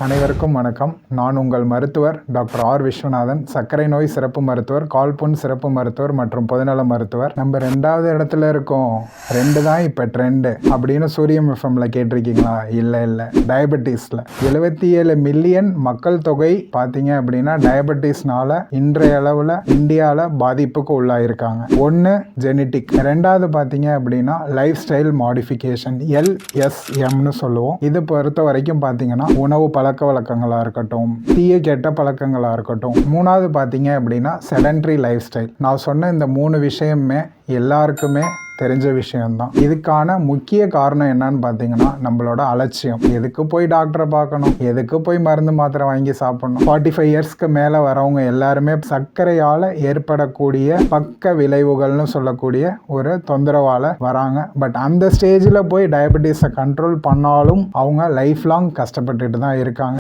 அனைவருக்கும் வணக்கம். நான் உங்கள் மருத்துவர் டாக்டர் ஆர் விஸ்வநாதன், சர்க்கரை நோய் சிறப்பு மருத்துவர், கால்புண் சிறப்பு மருத்துவர் மற்றும் பொதுநல மருத்துவர். நம்ம 2வது இடத்துல இருக்கோம். 2 தான் இப்போ ட்ரெண்டு அப்படின்னு சூரியம் எஃப்எம்ல கேட்டிருக்கீங்களா? இல்லை, டயபெட்டிஸில் 77 மில்லியன் மக்கள் தொகை பார்த்தீங்க அப்படின்னா டயபெட்டிஸ்னால இன்றைய அளவில் இந்தியாவில் பாதிப்புக்கு உள்ளாயிருக்காங்க. 1 ஜெனட்டிக், 2வது பார்த்தீங்க அப்படின்னா லைஃப் ஸ்டைல் மாடிஃபிகேஷன், LSMனு சொல்லுவோம். இது பொறுத்த வரைக்கும் பார்த்தீங்கன்னா உணவு பழக்க வழக்கங்களாக இருக்கட்டும், தீய கெட்ட பழக்கங்களாக இருக்கட்டும். 3வது பார்த்தீங்க அப்படின்னா செடன்ட்ரி லைஃப் ஸ்டைல். நான் சொன்ன இந்த 3 விஷயமே எல்லாருக்குமே தெரிஞ்ச விஷயம்தான். இதுக்கான முக்கிய காரணம் என்னன்னு பார்த்தீங்கன்னா நம்மளோட அலட்சியம். எதுக்கு போய் டாக்டரை பார்க்கணும், எதுக்கு போய் மருந்து மாத்திரை வாங்கி சாப்பிடணும். 45 இயர்ஸ்க்கு மேலே வரவங்க எல்லாருமே சர்க்கரையால் ஏற்படக்கூடிய பக்க விளைவுகள்னு சொல்லக்கூடிய ஒரு தொந்தரவால் வராங்க. பட் அந்த ஸ்டேஜில் போய் டயபெட்டிஸை கண்ட்ரோல் பண்ணாலும் அவங்க லைஃப் லாங் கஷ்டப்பட்டுட்டு தான் இருக்காங்க.